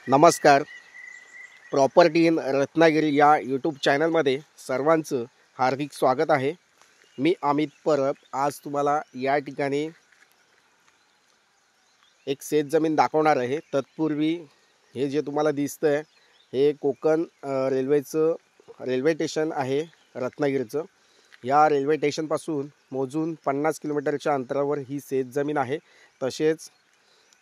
नमस्कार. Property in Ratnagiri या YouTube चॅनलमध्ये सर्वांचं हार्दिक स्वागत आहे. मी अमित परब आज तुम्हाला या ठिकाणी एक शेतजमीन दाखवणार आहे. तत्पूर्वी हे जे तुम्हाला दिसतं आहे हे कोकण रेल्वेचं रेल्वे स्टेशन आहे रत्नागिरीचं. या रेल्वे स्टेशनपासून मोजून 50 किलोमीटरच्या अंतरावर ही शेतजमीन आहे. तसेच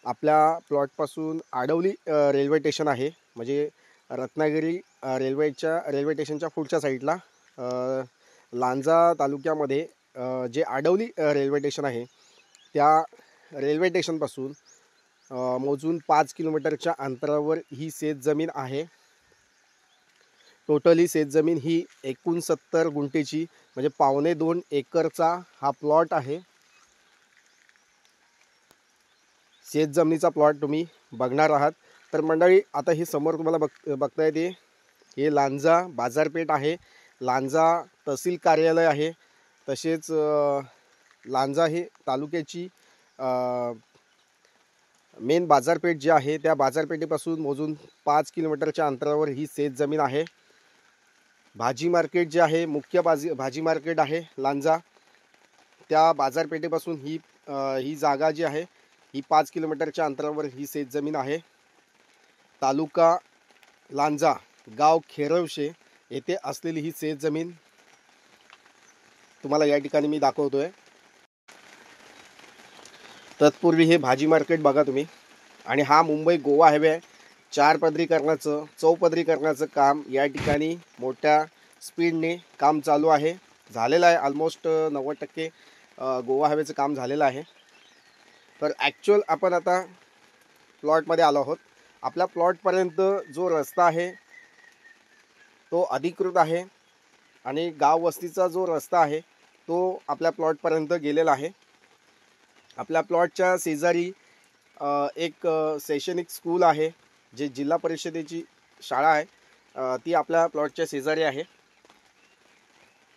आपल्या प्लॉटपासून आडवली रेल्वे स्टेशन आहे, म्हणजे रत्नागिरी रेल्वे स्टेशनच्या पुढच्या साईडला लांजा तालुक्यामध्ये जे आडवली रेल्वे स्टेशन आहे त्या रेल्वे स्टेशनपासून मोजून 5 किलोमीटरच्या अंतरावर ही शेतजमीन आहे. टोटली शेतजमीन ही 69 गुंठेची म्हणजे 2.25 एकरचा हा प्लॉट आहे. शेतजमिनीचा प्लॉट तुम्ही बघणार आहात. तर मंडळी, आता हे समोर तुम्हाला बघता येते हे लांजा बाजारपेठ आहे. लांजा तहसील कार्यालय आहे. तसेच लांजा हे तालुक्याची मेन बाजारपेठ जी आहे त्या बाजारपेठेपासून मोजून 5 किलोमीटरच्या अंतरावर ही शेतजमीन आहे. भाजी मार्केट जे आहे मुख्य भाजी मार्केट आहे लांजा, त्या बाजारपेठेपासून ही जागा जी आहे ही 5 किलोमीटरच्या अंतरावर ही शेतजमीन आहे. तालुका लांजा, गाव खेरवशे येथे असलेली ही शेतजमीन तुम्हाला या ठिकाणी मी दाखवतोय. तत्पूर्वी हे भाजी मार्केट बघा तुम्ही. आणि हा मुंबई गोवा हायवे आहे. चौपदरीकरणाचं काम या ठिकाणी मोठ्या स्पीडने काम चालू आहे. झालेलं आहे. ऑलमोस्ट 90% गोवा हायवेचं काम झालेलं आहे. तर ॲक्च्युअल आपण आता प्लॉटमध्ये आलो आहोत. आपल्या प्लॉटपर्यंत जो रस्ता आहे तो अधिकृत आहे आणि गाव वस्तीचा जो रस्ता आहे तो आपल्या प्लॉटपर्यंत गेलेला आहे. आपल्या प्लॉटच्या शेजारी एक शैक्षणिक स्कूल आहे, जे जिल्हा परिषदेची शाळा आहे, ती आपल्या प्लॉटच्या शेजारी आहे.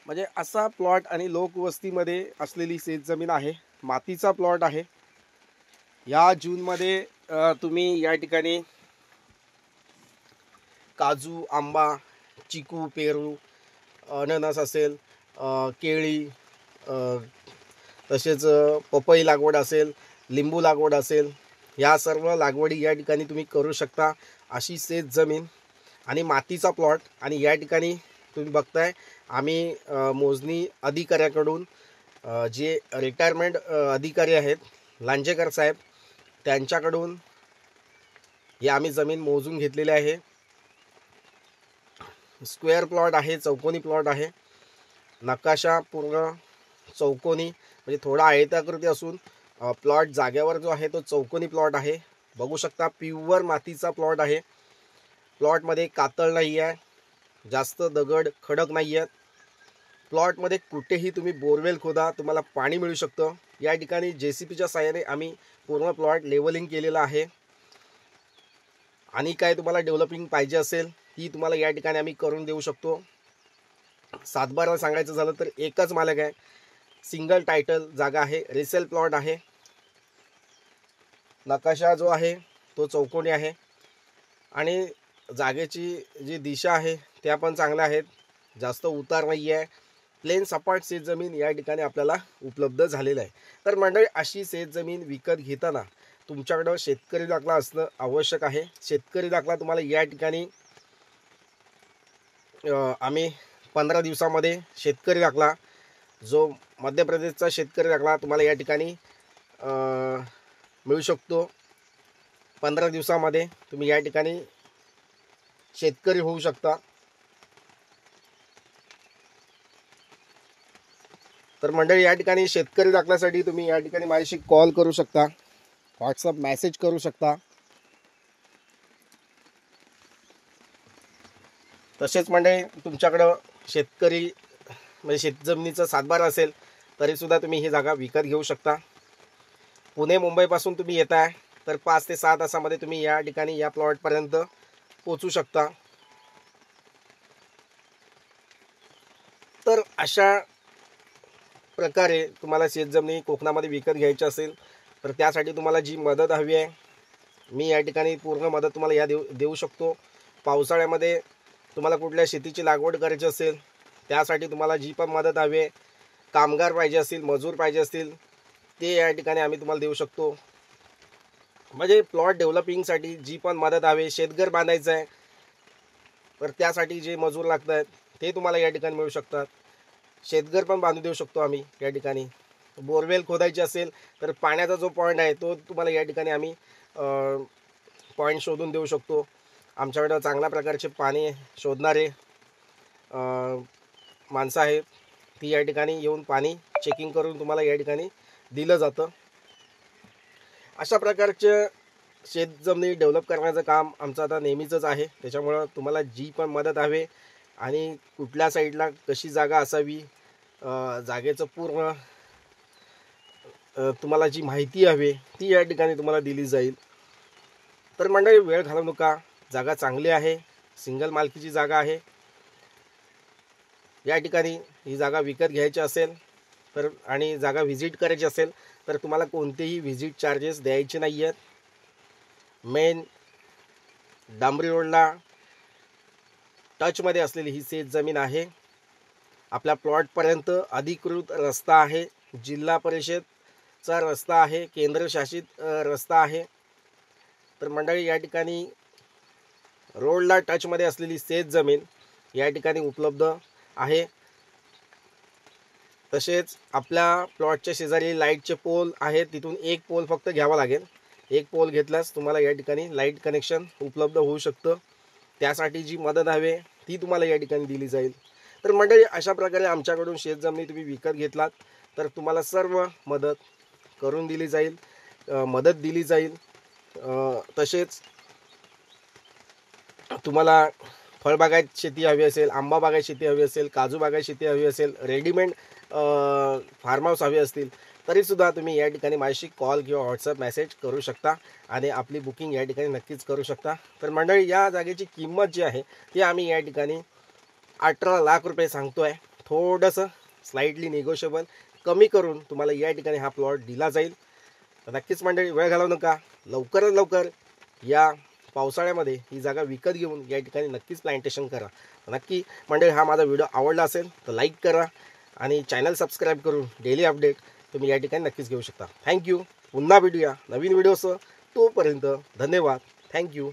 म्हणजे असा प्लॉट आणि लोकवस्तीमध्ये असलेली शेतजमीन आहे. मातीचा प्लॉट आहे. या जूनमध्ये तुम्ही या ठिकाणी काजू, आंबा, चिकू, पेरू, अननस असेल, केळी, तसेच पपई लागवड असेल, लिंबू लागवड असेल, या सर्व लागवडी या ठिकाणी तुम्ही करू शकता. अशी शेतजमीन आणि मातीचा प्लॉट. आणि या ठिकाणी तुम्ही बघताय आम्ही मोजणी अधिकाऱ्याकडून जे रिटायरमेंट अधिकारी आहेत लांजेकर साहेब, त्यांच्याकडून हे आम्ही जमीन मोजून घेतलेली आहे. स्क्वेअर प्लॉट आहे, चौकोनी प्लॉट आहे. नकाशा पूर्ण चौकोनी म्हणजे थोडा आयताकृती असून प्लॉट जागेवर जो आहे तो चौकोनी प्लॉट आहे. बघू शकता प्युअर मातीचा प्लॉट आहे. प्लॉटमध्ये कातळ नाही आहे, जास्त दगड खडक नाही आहेत. प्लॉटमध्ये कुठेही तुम्ही बोरवेल खोदा, तुम्हाला पाणी मिळू शकतं. या ठिकाणी JCPच्या साहाय्याने आम्ही पूर्ण प्लॉट लेवलिंग केलेला आहे. आणि काय तुम्हाला डेव्हलपिंग पाहिजे असेल ती तुम्हाला या ठिकाणी आम्ही करून देऊ शकतो. सातबारा सांगायचं झालं तर एकच मालक आहे, सिंगल टायटल जागा आहे, रिसेल प्लॉट आहे. नकाशा जो आहे तो चौकोनी आहे आणि जागेची जी दिशा आहे त्या पण चांगल्या आहेत. जास्त उतार नाही आहे. प्लेन सपाट शेतजमीन या ठिकाणी आपल्याला उपलब्ध झालेलं आहे. तर मंडळी, अशी शेतजमीन विकत घेताना तुमच्याकडं शेतकरी दाखला असणं आवश्यक आहे. शेतकरी दाखला तुम्हाला या ठिकाणी आम्ही 15 दिवसामध्ये शेतकरी दाखला, जो मध्य प्रदेशचा शेतकरी दाखला तुम्हाला या ठिकाणी मिळू शकतो. 15 दिवसामध्ये तुम्ही या ठिकाणी शेतकरी होऊ शकता. तर मंडळी, या ठिकाणी शेतकरी दाखल्यासाठी तुम्ही या ठिकाणी माझ्याशी कॉल करू शकता, व्हॉट्सअप मेसेज करू शकता. तसेच मंडळी, तुमच्याकडं शेतकरी म्हणजे शेतजमिनीचा सातबारा असेल तरीसुद्धा तुम्ही ही जागा विकत घेऊ शकता. पुणे मुंबईपासून तुम्ही येत आहे तर 5 ते 6 तासामध्ये तुम्ही या ठिकाणी या प्लॉटपर्यंत पोचू शकता. तर अशा प्रकारे तुम्हाला शेतजमिनी कोकणामध्ये विकत घ्यायची असेल तर त्यासाठी तुम्हाला जी मदत हवी आहे मी या ठिकाणी पूर्ण मदत तुम्हाला या देऊ शकतो. पावसाळ्यामध्ये तुम्हाला कुठल्या शेतीची लागवड करायची असेल त्यासाठी तुम्हाला जी पण मदत हवी, कामगार पाहिजे असतील, मजूर पाहिजे असतील, ते या ठिकाणी आम्ही तुम्हाला देऊ शकतो. म्हणजे प्लॉट डेव्हलपिंगसाठी जी पण मदत हवी, शेतघर बांधायचं आहे तर त्यासाठी जे मजूर लागत आहेत ते तुम्हाला या ठिकाणी मिळू शकतात. शेतघर पण बांधून देऊ शकतो आम्ही या ठिकाणी. बोरवेल खोदायची असेल तर पाण्याचा जो पॉईंट आहे तो तुम्हाला या ठिकाणी आम्ही पॉईंट शोधून देऊ शकतो. आमच्याकडं चांगल्या प्रकारचे पाणी शोधणारे माणसं आहेत, ती या ठिकाणी येऊन पाणी चेकिंग करून तुम्हाला या ठिकाणी दिलं जातं. अशा प्रकारचं शेतजमिनी डेव्हलप करण्याचं काम आमचं आता नेहमीचंच आहे. त्याच्यामुळं तुम्हाला जी पण मदत हवी आणि कुठल्या साईडला कशी जागा असावी, जागेचं पूर्ण तुम्हाला जी माहिती हवी ती या ठिकाणी तुम्हाला दिली जाईल. तर मंडळी, वेळ घालवू नका. जागा चांगली आहे, सिंगल मालकीची जागा आहे. या ठिकाणी ही जागा विकत घ्यायची असेल तर आणि जागा व्हिजिट करायची असेल तर तुम्हाला कोणतेही व्हिजिट चार्जेस द्यायचे नाही आहेत. मेन डांबरी रोडला टचमध्ये असलेली ही शेत जमीन आहे. आपल्या प्लॉटपर्यंत अधिकृत रस्ता आहे, जिल्हा परिषदचा रस्ता आहे, केंद्रशासित रस्ता आहे. तर मंडळी, या ठिकाणी रोडला टचमध्ये असलेली शेत जमीन या ठिकाणी उपलब्ध आहे. तसेच आपल्या प्लॉटच्या शेजारी लाईटचे पोल आहेत, तिथून एक पोल फक्त घ्यावा लागेल. एक पोल घेतल्यास तुम्हाला या ठिकाणी लाईट कनेक्शन उपलब्ध होऊ शकतं. त्यासाठी जी मदत हवी ती तुम्हाला या ठिकाणी दिली जाईल. तर मंडळी, अशा प्रकारे आमच्याकडून शेतजमिनी तुम्ही विकत घेतलात तर तुम्हाला सर्व मदत करून दिली जाईल, मदत दिली जाईल. तसेच तुम्हाला फळबागायत शेती हवी असेल, आंबा बागायत शेती हवी असेल, काजू बागायत शेती हवी असेल, रेडीमेड फार्म हाऊस हवे असतील तरीसुद्धा तुम्ही या ठिकाणी माझ्याशी कॉल किंवा व्हॉट्सअप मेसेज करू शकता आणि आपली बुकिंग या ठिकाणी नक्कीच करू शकता. तर मंडळी, या जागेची किंमत जी आहे ती आम्ही या ठिकाणी 18 लाख रुपये सांगतो आहे. थोडंसं स्लाइटली निगोशिएबल कमी करून तुम्हाला या ठिकाणी हा प्लॉट दिला जाईल. तर नक्कीच मंडळी, वेळ घालवू नका. लवकरात लवकर या पावसाळ्यामध्ये ही जागा विकत घेऊन या ठिकाणी नक्कीच प्लांटेशन करा. नक्की मंडळी, हा माझा व्हिडिओ आवडला असेल तर लाईक करा आणि चॅनल सबस्क्राईब करून डेली अपडेट तुम्ही या ठिकाणी नक्कीच घेऊ शकता. थँक्यू. पुन्हा भेटूया नवीन व्हिडिओसह. तोपर्यंत धन्यवाद. थँक्यू.